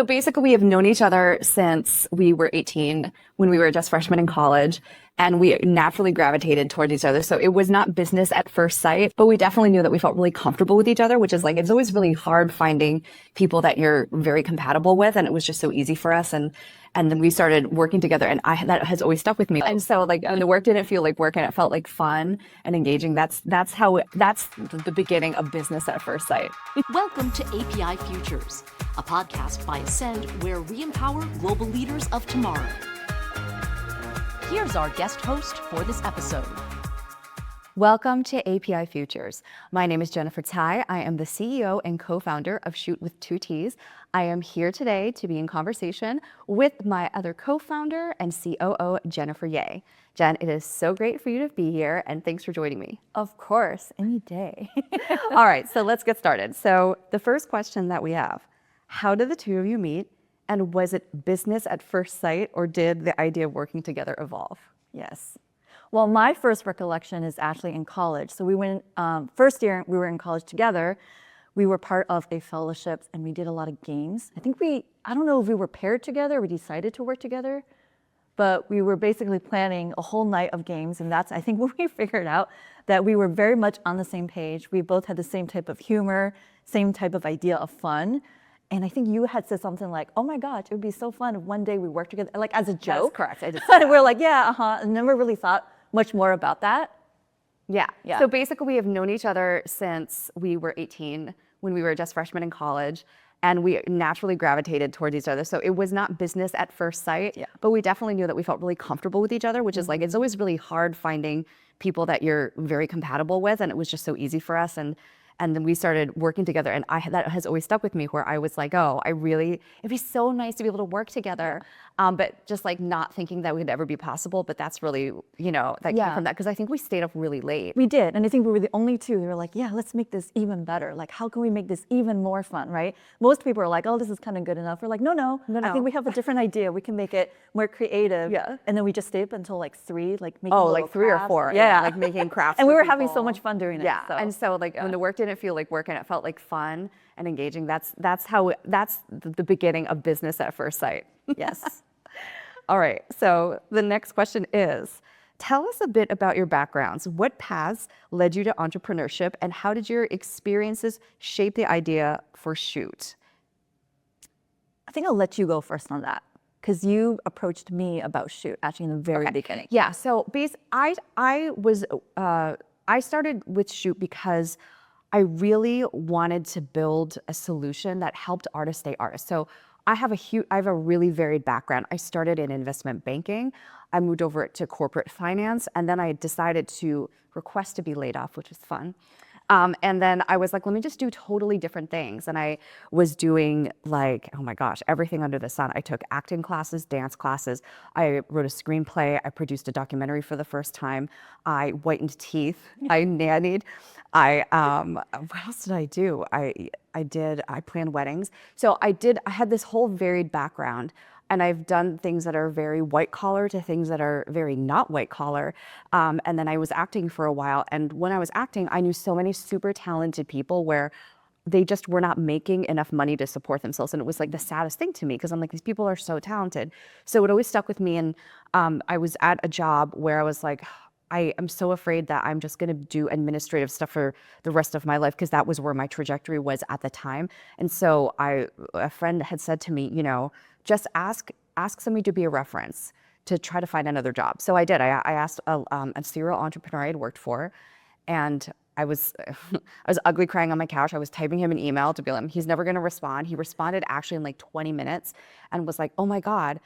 So basically, we have known each other since we were 18, when we were just freshmen in college, and we naturally gravitated towards each other. So it was not business at first sight, but we definitely knew that we felt really comfortable with each other, which is like, it's always really hard finding people that you're very compatible with. And it was just so easy for us. And then we started working together, and that has always stuck with me. And so like, and the work didn't feel like work, and it felt like fun and engaging. That's the beginning of business at first sight. Welcome to API Futures, a podcast by Ascend where we empower global leaders of tomorrow. Here's our guest host for this episode. Welcome to API Futures. My name is Jennifer Tsay. I am the CEO and co-founder of Shoott with 2 T's. I am here today to be in conversation with my other co-founder and COO, Jennifer Yeh. Jen, it is so great for you to be here, and thanks for joining me. Of course, any day. All right, so let's get started. So the first question that we have, how did the two of you meet, and was it business at first sight, or did the idea of working together evolve? Yes. Well, my first recollection is actually in college. So we went, first year we were in college together. We were part of a fellowship and we did a lot of games. I don't know if we were paired together, we decided to work together, but we were basically planning a whole night of games. And that's, I think, when we figured out that we were very much on the same page. We both had the same type of humor, same type of idea of fun. And I think you had said something like, oh my gosh, it would be so fun if one day we worked together, like as a joke. That's correct, I did say And that. we're like, yeah, and never really thought much more about that. Yeah. Yeah. So basically, we have known each other since we were 18, when we were just freshmen in college, and we naturally gravitated towards each other. So it was not business at first sight, but we definitely knew that we felt really comfortable with each other, which is like, it's always really hard finding people that you're very compatible with, and it was just so easy for us. And then we started working together, and that has always stuck with me, where I was like, oh, it'd be so nice to be able to work together. But just like not thinking that would ever be possible. But that's really, that came from that, because I think we stayed up really late. We did, and I think we were the only two. We were like, yeah, let's make this even better. Like, how can we make this even more fun, right? Most people are like, oh, this is kind of good enough. We're like, no. I think we have a different idea. We can make it more creative. Yeah. And then we just stayed up until like 3, like making like 3 or 4. Yeah. Like making crafts. And we for were having so people. much fun doing it. Yeah. And so like when the work didn't feel like work and it felt like fun and engaging, that's the beginning of business at first sight. Yes. All right, so the next question is, tell us a bit about your backgrounds. What paths led you to entrepreneurship, and how did your experiences shape the idea for Shoott? I think I'll let you go first on that, because you approached me about Shoott actually in the very beginning. Yeah, so I started with Shoott because I really wanted to build a solution that helped artists stay artists. So I have a really varied background. I started in investment banking. I moved over to corporate finance, and then I decided to request to be laid off, which was fun. And then I was like, let me just do totally different things. And I was doing like, oh my gosh, everything under the sun. I took acting classes, dance classes. I wrote a screenplay. I produced a documentary for the first time. I whitened teeth. I nannied. What else did I do? I planned weddings. So I had this whole varied background. And I've done things that are very white collar to things that are very not white collar. And then I was acting for a while. And when I was acting, I knew so many super talented people where they just were not making enough money to support themselves. And it was like the saddest thing to me, because I'm like, these people are so talented. So it always stuck with me. And I was at a job where I was like, I am so afraid that I'm just going to do administrative stuff for the rest of my life, because that was where my trajectory was at the time. And so a friend had said to me, just ask somebody to be a reference to try to find another job. So I did. I asked a serial entrepreneur I had worked for, and I was ugly crying on my couch. I was typing him an email to be like, he's never going to respond. He responded actually in like 20 minutes and was like, oh my God,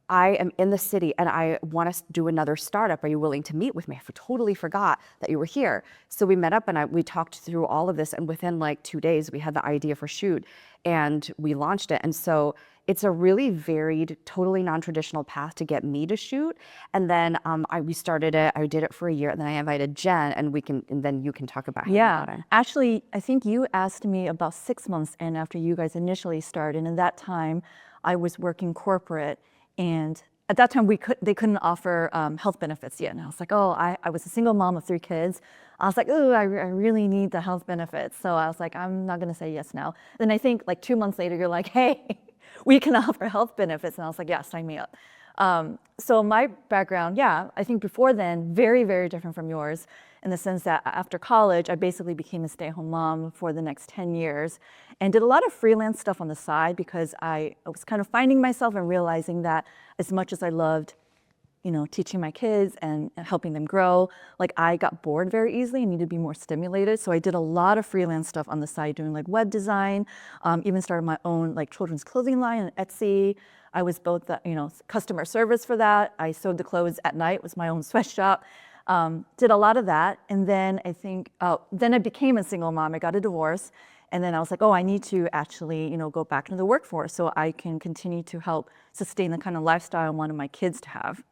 I am in the city and I want to do another startup. Are you willing to meet with me? I totally forgot that you were here. So we met up and we talked through all of this. And within like 2 days, we had the idea for Shoott and we launched it. And so it's a really varied, totally non-traditional path to get me to Shoott. And then we started it. I did it for a year, and then I invited Jen, and then you can talk about it. Yeah, actually, I think you asked me about 6 months in after you guys initially started, and at that time, I was working corporate, and at that time they couldn't offer health benefits yet, and I was like, oh, I was a single mom of 3 kids. I was like, oh, I really need the health benefits. So I was like, I'm not gonna say yes now. Then I think like 2 months later, you're like, hey, we can offer health benefits. And I was like, yeah, sign me up. So my background, yeah, I think before then, very, very different from yours in the sense that after college, I basically became a stay-at-home mom for the next 10 years and did a lot of freelance stuff on the side because I was kind of finding myself and realizing that as much as I loved teaching my kids and helping them grow, like I got bored very easily and needed to be more stimulated. So I did a lot of freelance stuff on the side, doing like web design, even started my own like children's clothing line on Etsy. I was both the, customer service for that. I sewed the clothes at night, was my own sweatshop. Did a lot of that. And then I think, then I became a single mom. I got a divorce. And then I was like, oh, I need to actually, go back into the workforce so I can continue to help sustain the kind of lifestyle I wanted my kids to have.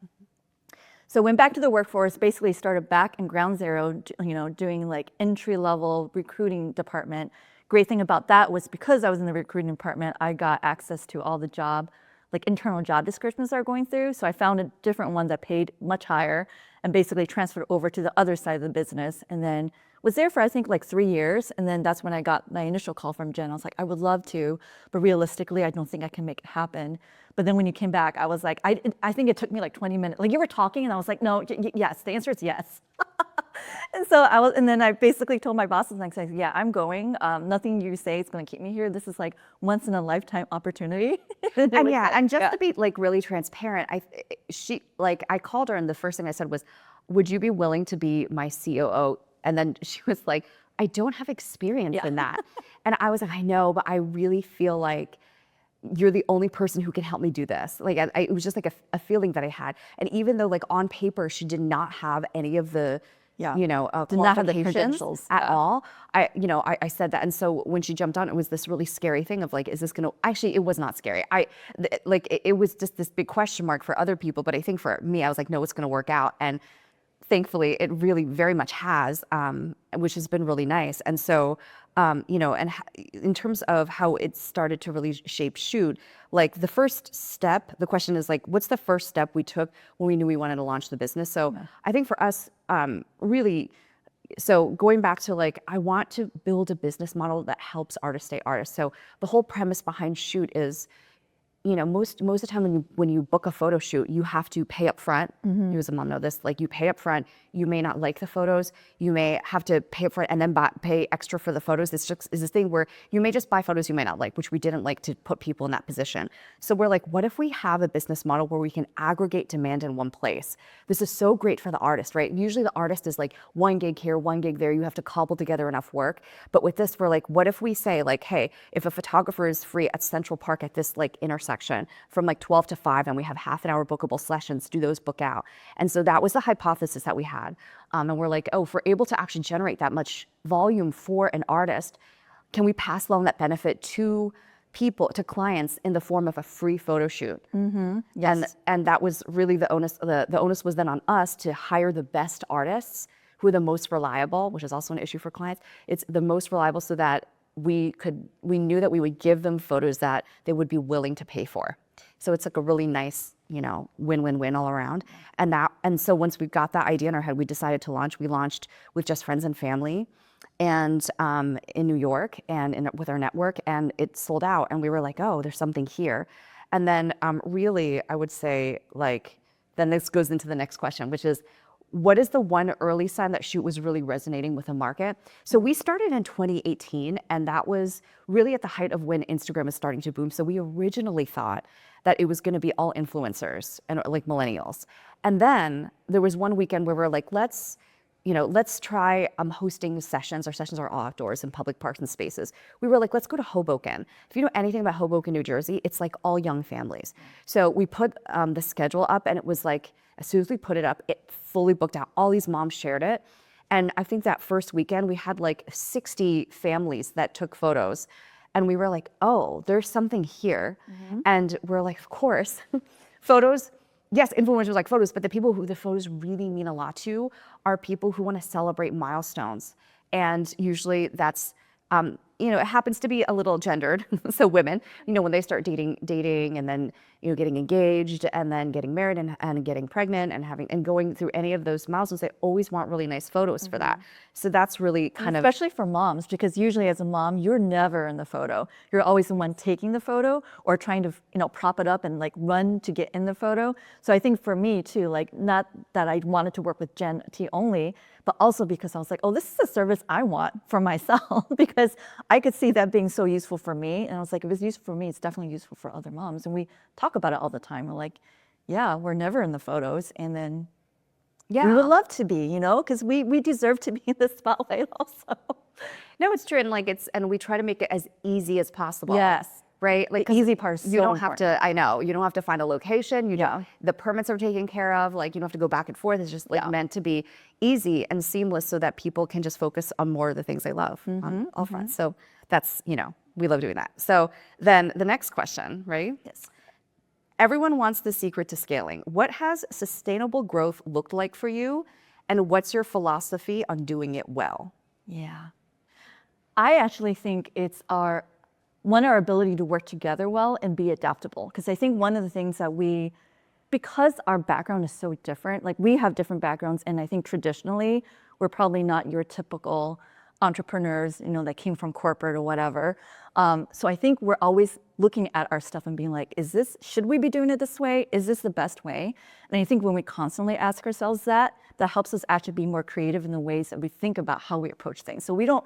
So went back to the workforce, basically started back in ground zero, doing like entry-level recruiting department. Great thing about that was because I was in the recruiting department, I got access to all the internal job descriptions that are going through. So I found a different one that paid much higher and basically transferred over to the other side of the business. And then was there for, I think, like 3 years. And then that's when I got my initial call from Jen. I was like, I would love to, but realistically, I don't think I can make it happen. But then when you came back, I was like, I think it took me like 20 minutes. Like you were talking and I was like, no, yes, the answer is yes. And then I basically told my bosses, like, yeah, I'm going. Nothing you say is going to keep me here. This is like once in a lifetime opportunity. And just to be like really transparent, I called her and the first thing I said was, would you be willing to be my COO? And then she was like, I don't have experience in that. And I was like, I know, but I really feel like you're the only person who can help me do this. Like, it was just like a feeling that I had. And even though like on paper, she did not have any of the, did not have the credentials at all. I said that. And so when she jumped on, it was this really scary thing of like, is this going to, actually, it was not scary. It was just this big question mark for other people. But I think for me, I was like, no, it's going to work out. And thankfully, it really very much has, which has been really nice. And so, in terms of how it started to really shape Shoott, like the first step, the question is like, what's the first step we took when we knew we wanted to launch the business? So I think for us, really, so going back to like, I want to build a business model that helps artists stay artists. So the whole premise behind Shoott is, most of the time when you book a photo shoot, you have to pay up front. You as a mom know this, like you pay up front, you may not like the photos, you may have to pay up front and then pay extra for the photos. It's just is this thing where you may just buy photos you may not like, which we didn't like to put people in that position. So we're like, what if we have a business model where we can aggregate demand in one place? This is so great for the artist, right? Usually the artist is like 1 gig here, 1 gig there, you have to cobble together enough work. But with this, we're like, what if we say like, hey, if a photographer is free at Central Park at this like intersection from like 12 to 5 and we have half an hour bookable sessions, do those book out? And so that was the hypothesis that we had. And we're like, oh, if we're able to actually generate that much volume for an artist, can we pass along that benefit to people, to clients in the form of a free photo shoot? Yes. And that was really the onus. The onus was then on us to hire the best artists who are the most reliable, which is also an issue for clients. It's the most reliable so that we knew that we would give them photos that they would be willing to pay for. So it's like a really nice, win-win-win all around. And so once we got that idea in our head, we decided to launch. We launched with just friends and family, and in New York, and with our network, and it sold out. And we were like, oh, there's something here. And then really, I would say then this goes into the next question, which is, what is the one early sign that Shoott was really resonating with the market? So we started in 2018, and that was really at the height of when Instagram was starting to boom. So we originally thought that it was going to be all influencers and like millennials. And then there was one weekend where we're like, let's try hosting sessions. Our sessions are all outdoors in public parks and spaces. We were like, let's go to Hoboken. If you know anything about Hoboken, New Jersey, it's like all young families. So we put the schedule up, and it was like, as soon as we put it up, it fully booked out. All these moms shared it. And I think that first weekend, we had like 60 families that took photos. And we were like, oh, there's something here. And we're like, of course, photos, yes, influencers like photos, but the people who the photos really mean a lot to are people who want to celebrate milestones. And usually that's it happens to be a little gendered. So women, when they start dating and then, getting engaged and then getting married and getting pregnant and going through any of those milestones, they always want really nice photos for that. So that's really kind of, especially for moms, because usually as a mom, you're never in the photo. You're always the one taking the photo or trying to, prop it up and like run to get in the photo. So I think for me too, like not that I wanted to work with Gen T only, but also because I was like, oh, this is a service I want for myself because I could see that being so useful for me. And I was like, if it's useful for me, it's definitely useful for other moms. And we talk about it all the time. We're like, yeah, we're never in the photos. And then we would love to be, because we deserve to be in the spotlight also. No, it's true. And we try to make it as easy as possible. Yes. Right? Like the easy part is you don't have to, I know, you don't have to find a location. The permits are taken care of. Like you don't have to go back and forth. It's just like meant to be easy and seamless so that people can just focus on more of the things they love on all fronts. So that's, we love doing that. So then the next question, right? Yes. Everyone wants the secret to scaling. What has sustainable growth looked like for you? And what's your philosophy on doing it well? Yeah. I actually think it's our ability to work together well and be adaptable. Because I think one of the things that because our background is so different, like we have different backgrounds, and I think traditionally we're probably not your typical entrepreneurs, that came from corporate or whatever. So I think we're always looking at our stuff and being like, should we be doing it this way? Is this the best way? And I think when we constantly ask ourselves that helps us actually be more creative in the ways that we think about how we approach things. So we don't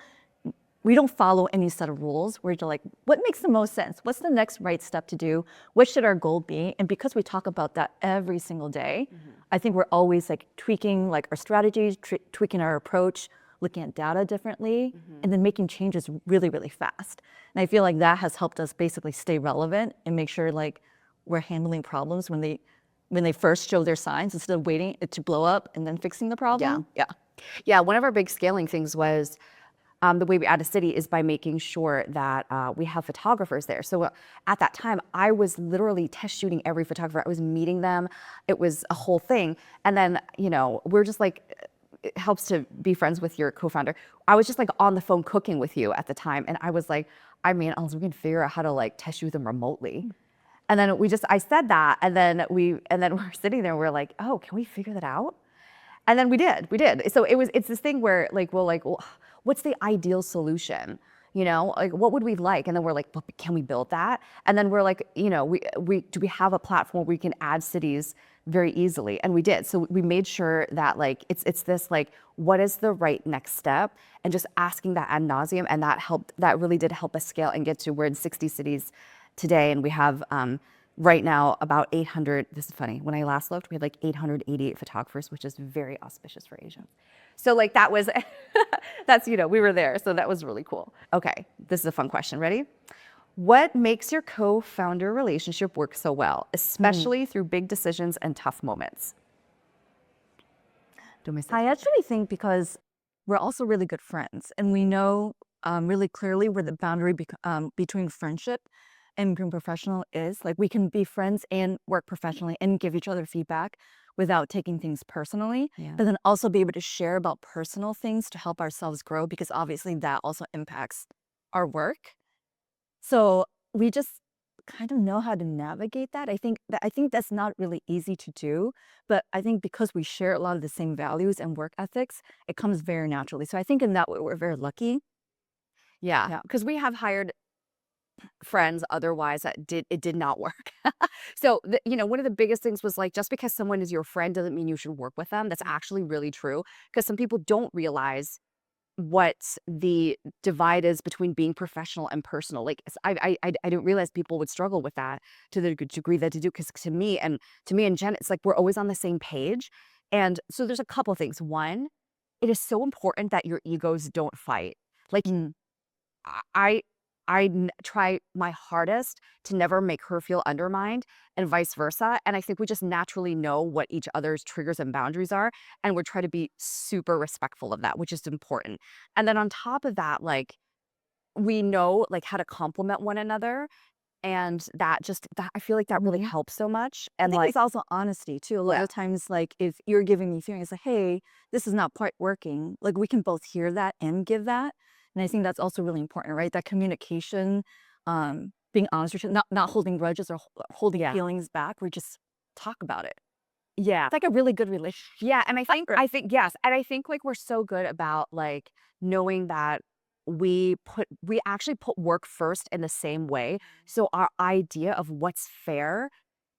follow any set of rules. We're just like, what makes the most sense? What's the next right step to do? What should our goal be? And because we talk about that every single day, I think we're always like tweaking like our strategies, tweaking our approach, looking at data differently, and then making changes really, really fast. And I feel like that has helped us basically stay relevant and make sure like we're handling problems when they first show their signs instead of waiting it to blow up and then fixing the problem. Yeah. One of our big scaling things was the way we add a city is by making sure that we have photographers there. So at that time, I was literally test shooting every photographer. I was meeting them. It was a whole thing. And then, we're just like, it helps to be friends with your co-founder. I was just like on the phone cooking with you at the time. And I was like, we can figure out how to like test shoot them remotely. And then I said that. And then we're sitting there, we're like, oh, can we figure that out? And then we did. So it's this thing where like, well, what's the ideal solution? Like what would we like? And then we're like, well, can we build that? And then we're like, do we have a platform where we can add cities very easily? And we did. So we made sure that like, it's this like, what is the right next step? And just asking that ad nauseum. And that really did help us scale and get to, we're in 60 cities today. And we have, right now, about 800, this is funny, when I last looked, we had like 888 photographers, which is very auspicious for Asia. So like that was, we were there. So that was really cool. Okay, this is a fun question. Ready? What makes your co-founder relationship work so well, especially through big decisions and tough moments? I actually think because we're also really good friends and we know really clearly where the boundary between friendship and being professional is. Like we can be friends and work professionally and give each other feedback without taking things personally, but then also be able to share about personal things to help ourselves grow, because obviously that also impacts our work. So we just kind of know how to navigate that. I think that's not really easy to do, but I think because we share a lot of the same values and work ethics, it comes very naturally. So I think in that way we're very lucky. Yeah, because we have hired friends otherwise that did not work. So one of the biggest things was like, just because someone is your friend doesn't mean you should work with them. That's actually really true, because some people don't realize what the divide is between being professional and personal. Like I didn't realize people would struggle with that to the degree that they do, because to me and Jen, it's like we're always on the same page. And so there's a couple of things. One, it is so important that your egos don't fight. Like I try my hardest to never make her feel undermined, and vice versa. And I think we just naturally know what each other's triggers and boundaries are. And we're trying to be super respectful of that, which is important. And then on top of that, like we know like how to compliment one another. And that I feel like that really helps so much. And I think like, it's also honesty too. A lot of times, like if you're giving me feelings like, hey, this is not quite working, like we can both hear that and give that. And I think that's also really important, right? That communication, being honest with you, not holding grudges or holding feelings back. We just talk about it. Yeah. It's like a really good relationship. Yeah, and I think yes, and I think like we're so good about like knowing that we actually put work first in the same way. So our idea of what's fair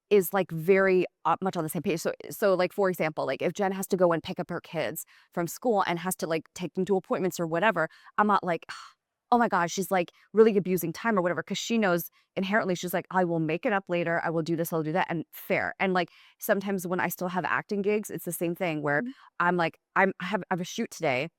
is like very much on the same page. So like for example, like if Jen has to go and pick up her kids from school and has to like take them to appointments or whatever, I'm not like, oh my gosh, she's like really abusing time or whatever, because she knows inherently she's like, I will make it up later. I will do this, I'll do that, and fair. And like sometimes when I still have acting gigs, it's the same thing where I'm like, I have a shoot today.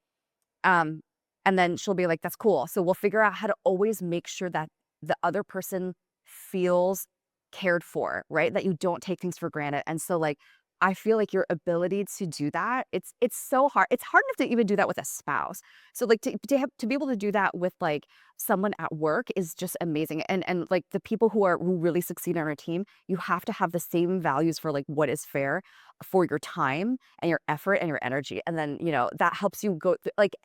Um, and then she'll be like, that's cool. So we'll figure out how to always make sure that the other person feels cared for, right? That you don't take things for granted. And so like I feel like your ability to do that, it's so hard. It's hard enough to even do that with a spouse. So like to be able to do that with like someone at work is just amazing. And like the people who really succeed on our team, you have to have the same values for like what is fair for your time and your effort and your energy. And then, that helps you go like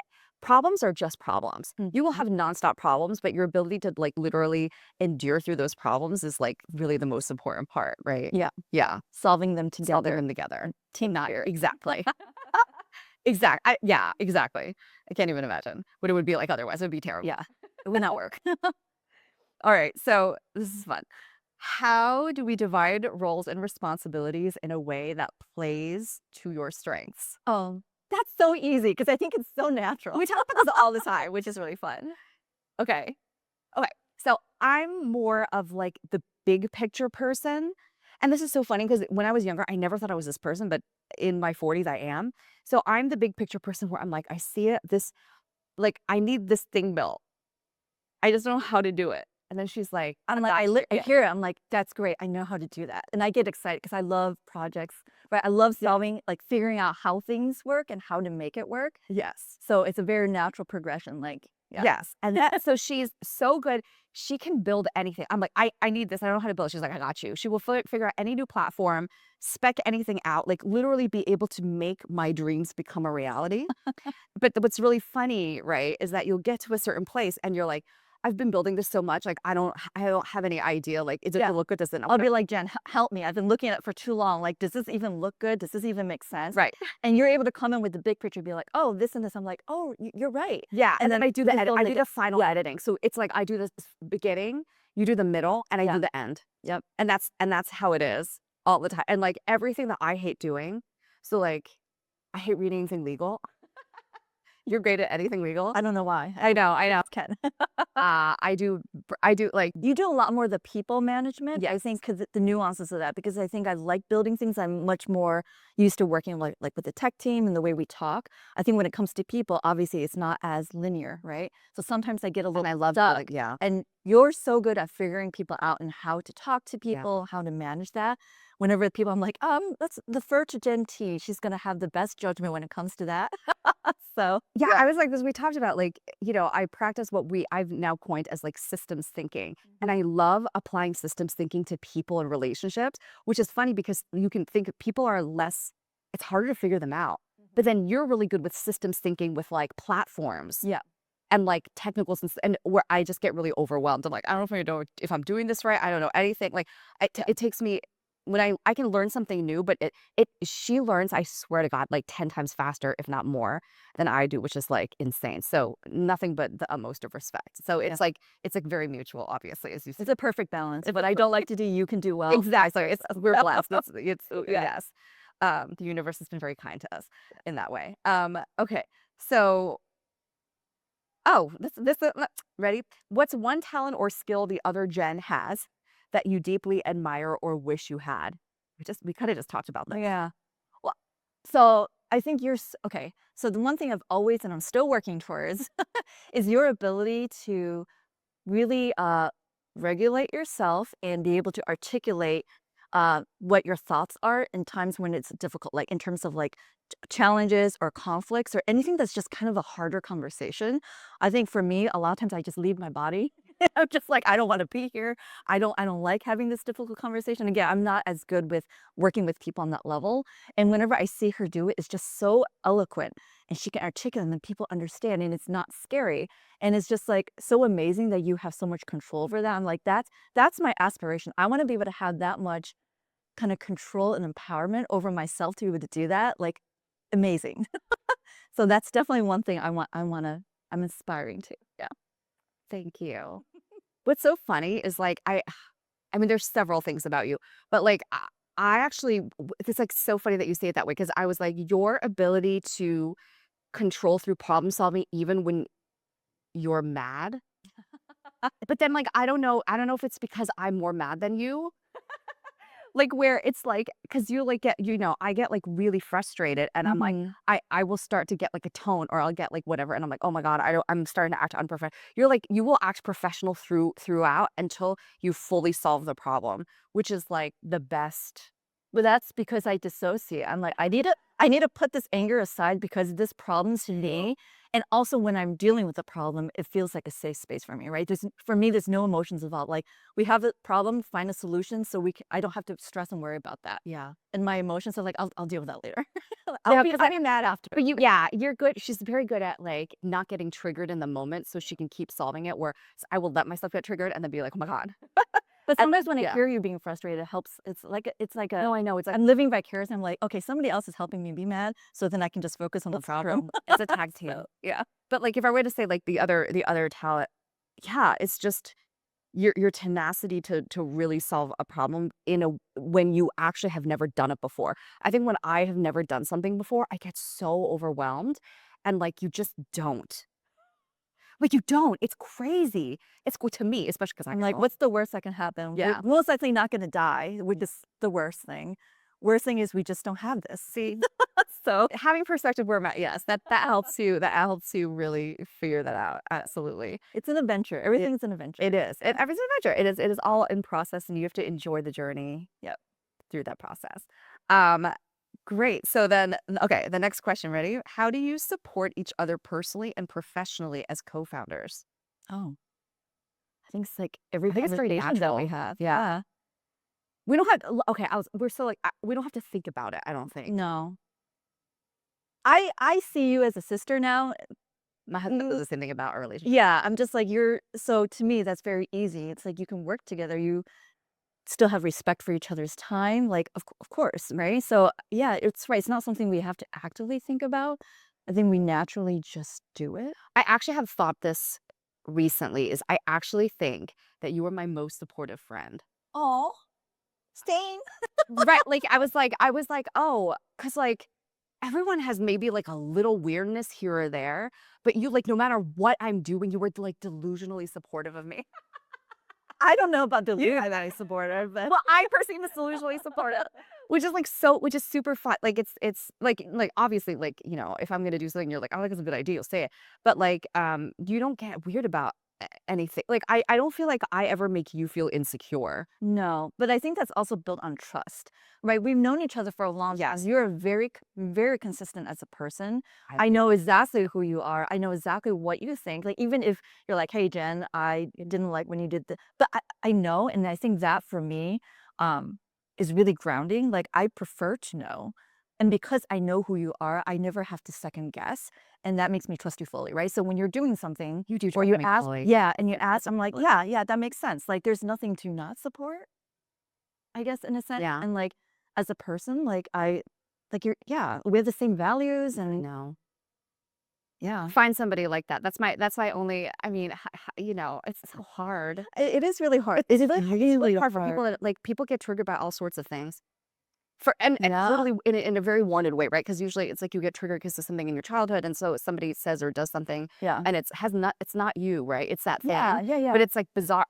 problems are just problems. You will have nonstop problems, but your ability to like literally endure through those problems is like really the most important part, right? Yeah. Yeah. Solving them together. Solving them together. Team spirit. Exactly. Yeah, exactly. I can't even imagine what it would be like otherwise. It would be terrible. Yeah. It would not work. All right. So this is fun. How do we divide roles and responsibilities in a way that plays to your strengths? Oh, that's so easy because I think it's so natural. We talk about this all the time, which is really fun. Okay. Okay. So I'm more of like the big picture person. And this is so funny because when I was younger, I never thought I was this person, but in my 40s, I am. So I'm the big picture person where I'm like, I see it, like, I need this thing built. I just don't know how to do it. And then she's like, I'm like, I hear it. I'm like, that's great. I know how to do that. And I get excited because I love projects, right? I love solving, like figuring out how things work and how to make it work. yes. So it's a very natural progression. Like, yeah. Yes. And so she's so good. She can build anything. I'm like, I need this. I don't know how to build. She's like, I got you. She will figure out any new platform, spec anything out, like literally be able to make my dreams become a reality. But what's really funny, right, is that you'll get to a certain place and you're like, I've been building this so much, like I don't have any idea. Like, is it gonna look good? Does it not? I'll be like, Jen, help me. I've been looking at it for too long. Like, does this even look good? Does this even make sense? Right. And you're able to come in with the big picture, be like, oh, this and this. I'm like, oh, you're right. Yeah. And then I do the edit. I do the final yeah. editing. So it's like I do the beginning, you do the middle, and I do the end. Yep. And that's how it is all the time. And like everything that I hate doing. So like I hate reading anything legal. You're great at anything legal. I don't know why. I know. Ken. I do like, You do a lot more of the people management. Yes. I think because the nuances of that, because I think I like building things. I'm much more used to working like with the tech team and the way we talk. I think when it comes to people, obviously it's not as linear, right? So sometimes I get a little and I love stuck. like, yeah. And you're so good at figuring people out and how to talk to people, how to manage that. Whenever people, I'm like, let's defer to Jen T. She's gonna have the best judgment when it comes to that. So Yeah, I was like, as we talked about, like, I practice what I've now coined as like systems thinking. And I love applying systems thinking to people and relationships, which is funny because you can think people are it's harder to figure them out. But then you're really good with systems thinking with like platforms. Yeah. And like technicals and where I just get really overwhelmed. I'm like, I don't know if I'm doing this right. I don't know anything. Like it takes me when I can learn something new, but she learns, I swear to God, like 10 times faster, if not more, than I do, which is like insane. So nothing but the utmost of respect. So it's like very mutual, obviously, as you said. it's a perfect balance. But I don't like to do, you can do well. Exactly. We're blessed. Yes. The universe has been very kind to us in that way. Okay. So, ready? What's one talent or skill the other Jen has that you deeply admire or wish you had? We kind of just talked about that. Yeah. Well, so I think okay. So the one thing I've always, and I'm still working towards, is your ability to really regulate yourself and be able to articulate what your thoughts are in times when it's difficult, like in terms of like challenges or conflicts or anything that's just kind of a harder conversation. I think for me, a lot of times I just leave my body I'm just like, I don't want to be here. I don't like having this difficult conversation. Again, I'm not as good with working with people on that level. And whenever I see her do it, it's just so eloquent and she can articulate and then people understand and it's not scary. And it's just like so amazing that you have so much control over that. I'm like, that's my aspiration. I want to be able to have that much kind of control and empowerment over myself to be able to do that. Like amazing. So that's definitely one thing I'm inspiring to. Yeah. Thank you. What's so funny is like I mean, there's several things about you, but like I actually, it's like so funny that you say it that way because I was like, your ability to control through problem solving, even when you're mad. But then, like, I don't know if it's because I'm more mad than you. Like where it's like, because you like get, I get like really frustrated and I'm like, Mhm. I will start to get like a tone or I'll get like whatever. And I'm like, oh my God, I'm starting to act unprofessional. You're like, you will act professional throughout until you fully solve the problem, which is like the best. But that's because I dissociate. I'm like, I need to put this anger aside because this problem's to me. And also when I'm dealing with a problem, it feels like a safe space for me, right? For me, there's no emotions involved. Like we have a problem, find a solution so I don't have to stress and worry about that. Yeah. And my emotions are like, I'll deal with that later. Yeah, I'll be mad after. but yeah, you're good. She's very good at like not getting triggered in the moment so she can keep solving it. Where I will let myself get triggered and then be like, oh my God. But And sometimes when I yeah. hear you being frustrated, it helps. It's like a No, I know. It's like, I'm living vicariously. I'm like, okay, somebody else is helping me be mad, so then I can just focus on the problem. it's a tag team. So, yeah. But like if I were to say like the other talent, yeah, it's just your tenacity to really solve a problem when you actually have never done it before. I think when I have never done something before, I get so overwhelmed and like you just don't. Like you don't. It's crazy. It's to me, especially because I'm like, what's the worst that can happen? Yeah. We're most likely not going to die, which is the worst thing. Worst thing is we just don't have this. See, So having perspective where I'm at, yes, that helps you. That helps you really figure that out. Absolutely. it's an adventure. Everything's an adventure. It is. Everything's an adventure. It is all in process and you have to enjoy the journey. Yep. Through that process. Um, great. So then, okay, the next question, ready? How do you support each other personally and professionally as co-founders? Oh, I think it's like every think it's very conversation that we natural. have. Yeah. Yeah. We don't have, okay, we're so like, we don't have to think about it, I don't think. No. I see you as a sister now. My husband does the same thing about our relationship. Yeah, I'm just like so to me that's very easy. It's like you can work together. You still have respect for each other's time, like of course, right? So yeah, it's right. It's not something we have to actively think about. I think we naturally just do it. I actually have thought this recently is I actually think that you are my most supportive friend. Oh, stain. Right. Like I was like, oh, because like everyone has maybe like a little weirdness here or there, but you like no matter what I'm doing, you were like delusionally supportive of me. I don't know about the that I support her, but Well, I personally was delusionally supportive, which is super fun. Like it's like obviously like if I'm gonna do something, you're like, oh, that's a good idea, you'll say it. But like you don't get weird about anything. Like I don't feel like I ever make you feel insecure. no. But I think that's also built on trust, right? We've known each other for a long time. Yes. You're very consistent as a person. I- I know exactly who you are. I know exactly what you think. Like even if you're like, hey Jen, I didn't like when you did the, but I know, and I think that for me, is really grounding. Like I prefer to know. And because I know who you are, I never have to second guess. And that makes me trust you fully, right? So when you're doing something You do or trust you me ask, fully. yeah, and you ask, I'm like, yeah, that makes sense. Like there's nothing to not support, I guess, in a sense. Yeah. And like as a person, yeah, we have the same values and No. yeah. Find somebody like that. That's my only. I mean, it's so hard. It is really hard. It's really really hard for people that like people get triggered by all sorts of things. And Yeah. totally in a very wanted way, right? Because usually it's like you get triggered because of something in your childhood, and so somebody says or does something, Yeah. and it's not you, right? It's that thing. Yeah. But it's like bizarre.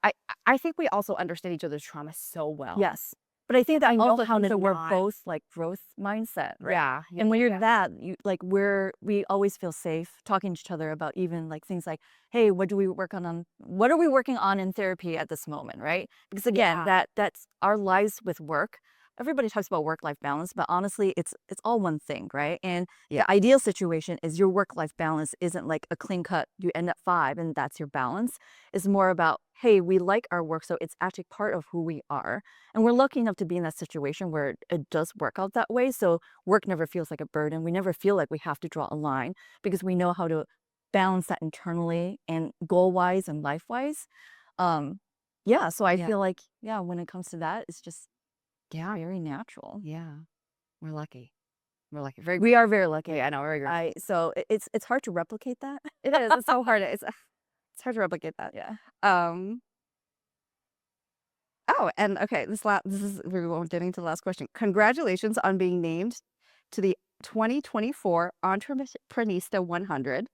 I think we also understand each other's trauma so well. Yes. But I think that I know also how helps to that we're not- both like growth mindset, right? Yeah. And when you're that, you like we always feel safe talking to each other about even like things like, hey, what are we working on in therapy at this moment, right? Because again, Yeah. that's our lives with work everybody talks about work-life balance, but honestly, it's all one thing, right? And Yeah. the ideal situation is your work-life balance isn't like a clean cut, you end at 5 and that's your balance. It's more about, hey, we like our work, so it's actually part of who we are. And we're lucky enough to be in that situation where it does work out that way. So work never feels like a burden. We never feel like we have to draw a line because we know how to balance that internally and goal-wise and life-wise. Um, yeah, so I Yeah. feel like, yeah, when it comes to that, it's just Yeah. very natural. Yeah. We're lucky. We're lucky. Very. We are very lucky. Yeah. I know. Very grateful. So it's hard to replicate that. It is. It's so hard. It's hard to replicate that. Yeah. Um. Oh, and okay. This is we're getting to the last question. Congratulations on being named to the 2024 Entreprenista 100.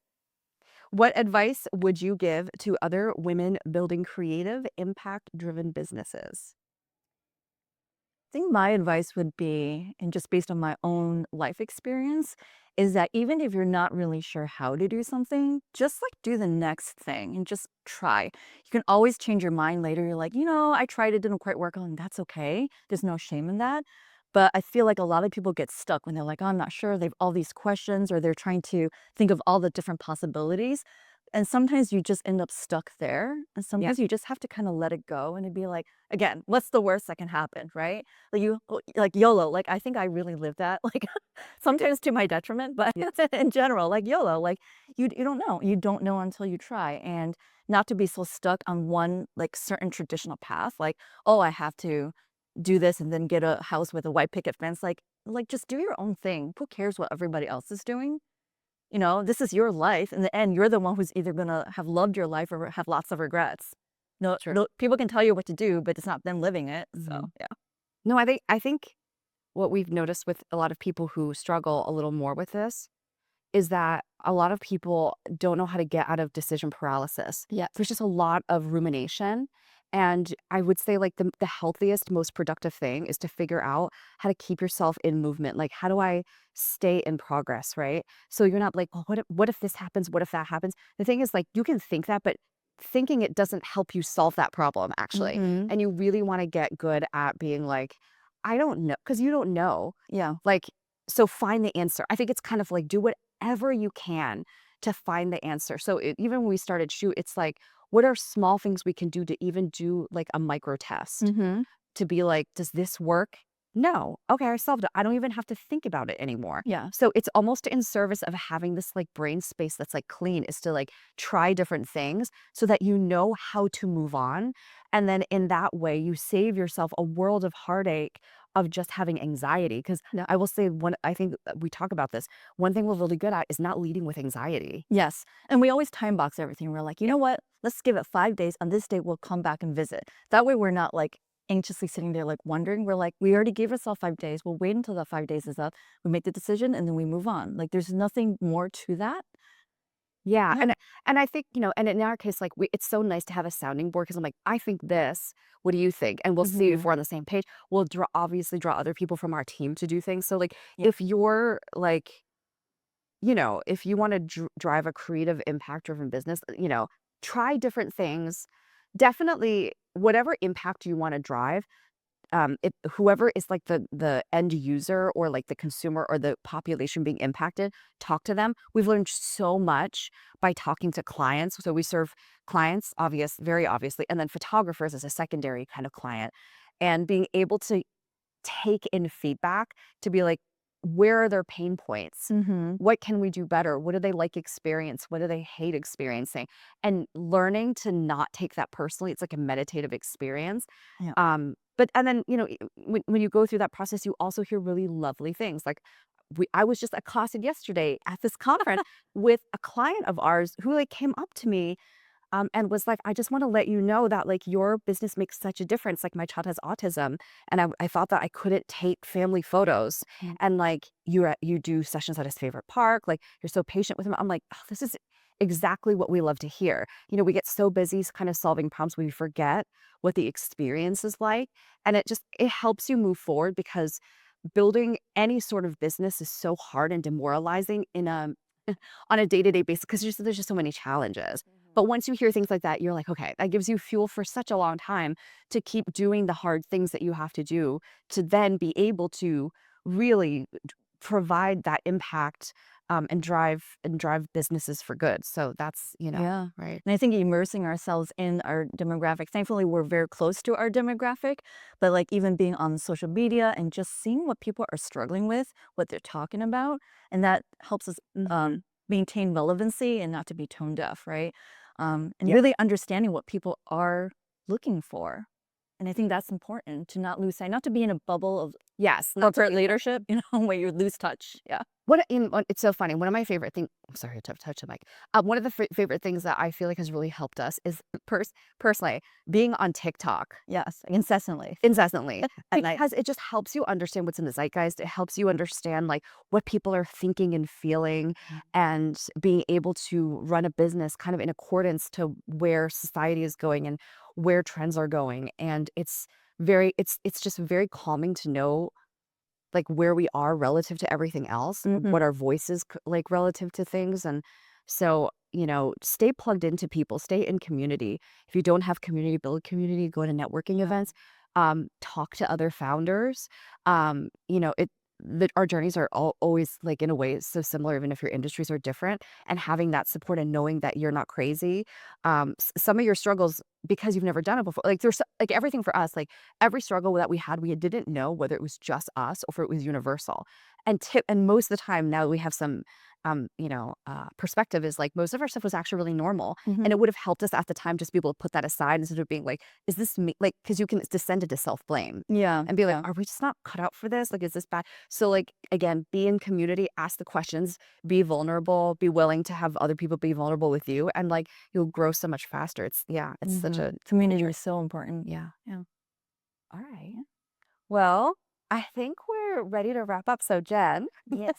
What advice would you give to other women building creative, impact-driven businesses? I think my advice would be, and just based on my own life experience, is that even if you're not really sure how to do something, just like do the next thing and just try. You can always change your mind later. You're like, I tried, it didn't quite work out, and that's okay. There's no shame in that. But I feel like a lot of people get stuck when they're like, oh, I'm not sure. They have all these questions, or they're trying to think of all the different possibilities. And sometimes you just end up stuck there. And sometimes you just have to kind of let it go and it'd be like, again, what's the worst that can happen, right? Like YOLO, like I think I really live that, like sometimes to my detriment, but in general, like YOLO, like you don't know. You don't know until you try. And not to be so stuck on one like certain traditional path, like, oh, I have to do this and then get a house with a white picket fence. Like just do your own thing. Who cares what everybody else is doing? This is your life. In the end, you're the one who's either gonna have loved your life or have lots of regrets. No, True. no, people can tell you what to do, but it's not them living it. So yeah. No, I think what we've noticed with a lot of people who struggle a little more with this is that a lot of people don't know how to get out of decision paralysis. Yeah. There's just a lot of rumination. And I would say like the healthiest, most productive thing is to figure out how to keep yourself in movement. Like, how do I stay in progress, right? So you're not like, well, what if this happens? What if that happens? The thing is like, you can think that, but thinking it doesn't help you solve that problem actually. Mhm. And you really want to get good at being like, I don't know, because you don't know. Yeah. Like, so find the answer. I think it's kind of like do whatever you can to find the answer. So even when we started Shoot, it's like, what are small things we can do to even do like a micro test Mhm. to be like, does this work? No. Okay, I solved it. I don't even have to think about it anymore. Yeah. So it's almost in service of having this like brain space that's like clean is to like try different things so that you know how to move on. And then in that way, you save yourself a world of heartache of just having anxiety. Because Yeah. I will say I think we talk about this. One thing we're really good at is not leading with anxiety. Yes. And we always time box everything. We're like, you know what? Let's give it 5 days. On this date, we'll come back and visit. That way we're not like anxiously sitting there like wondering. We're like, we already gave ourselves 5 days. We'll wait until that 5 days is up. We make the decision and then we move on. Like there's nothing more to that. Yeah, Yeah. and I think, and in our case, like it's so nice to have a sounding board because I'm like, I think this. What do you think? And we'll see if Mhm. we're on the same page. We'll obviously draw other people from our team to do things. So like, Yeah. if you're like, if you want to drive a creative, impact-driven business, try different things. Definitely, whatever impact you want to drive, whoever is like the end user or like the consumer or the population being impacted, talk to them. We've learned so much by talking to clients. So we serve clients, very obviously, and then photographers as a secondary kind of client, and being able to take in feedback to be like, where are their pain points? Mhm. What can we do better? What do they like experience? What do they hate experiencing? And learning to not take that personally. It's like a meditative experience. Yeah. But and then, when you go through that process, you also hear really lovely things. Like I was just accosted yesterday at this conference with a client of ours who like came up to me and was like, I just want to let you know that like your business makes such a difference. Like my child has autism, and I thought that I couldn't take family photos, Mm. and like you do sessions at his favorite park. Like you're so patient with him. I'm like, oh, this is exactly what we love to hear. We get so busy kind of solving problems, we forget what the experience is like, and it helps you move forward because building any sort of business is so hard and demoralizing in a on a day-to-day basis because there's just so many challenges. But once you hear things like that, you're like, okay, that gives you fuel for such a long time to keep doing the hard things that you have to do to then be able to really provide that impact and drive businesses for good. So that's, Yeah. right. And I think immersing ourselves in our demographic, thankfully we're very close to our demographic, but like even being on social media and just seeing what people are struggling with, what they're talking about, and that helps us maintain relevancy and not to be tone deaf, right? And Yeah. really understanding what people are looking for. And I think that's important to not lose sight, not to be in a bubble of Yes. corporate leadership, where you lose touch. Yeah. It's so funny. One of my favorite things. I'm sorry to touch the mic. One of the favorite things that I feel like has really helped us is personally being on TikTok Yes. Incessantly. incessantly At night. because it just helps you understand what's in the zeitgeist. It helps you understand like what people are thinking and feeling, and being able to run a business kind of in accordance to where society is going and where trends are going. And it's just very calming to know like where we are relative to everything else, what our voices like relative to things. And so, stay plugged into people, stay in community. If you don't have community, build community, go to networking events, talk to other founders. Our journeys are always like in a way so similar, even if your industries are different, and having that support and knowing that you're not crazy. Some of your struggles, because you've never done it before, like like everything for us, like every struggle that we had, we didn't know whether it was just us or if it was universal. And most of the time now we have some perspective, is like most of our stuff was actually really normal, and it would have helped us at the time just be able to put that aside instead of being like, is this me? Like, because you can descend into self-blame Yeah. and be like, Yeah. are we just not cut out for this? Like, is this bad? So like, again, be in community, ask the questions, be vulnerable, be willing to have other people be vulnerable with you, and like you'll grow so much faster. It's such a Community is so important. yeah. Yeah. All right. Well, I think we're ready to wrap up. So, Jen, Yes.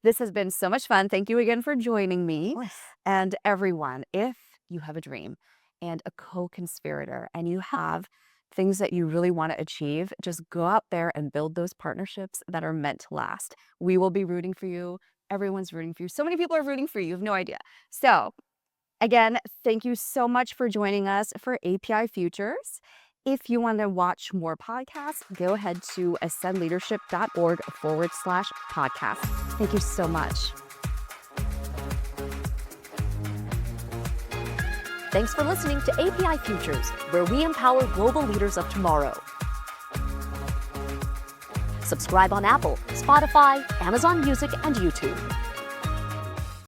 this has been so much fun. Thank you again for joining me. Course. And everyone, if you have a dream and a co-conspirator and you have things that you really want to achieve, just go out there and build those partnerships that are meant to last. We will be rooting for you. Everyone's rooting for you. So many people are rooting for you. You have no idea. So, again, thank you so much for joining us for API Futures. If you want to watch more podcasts, go ahead to ascendleadership.org/podcast. Thank you so much. Thanks for listening to API Futures, where we empower global leaders of tomorrow. Subscribe on Apple, Spotify, Amazon Music, and YouTube.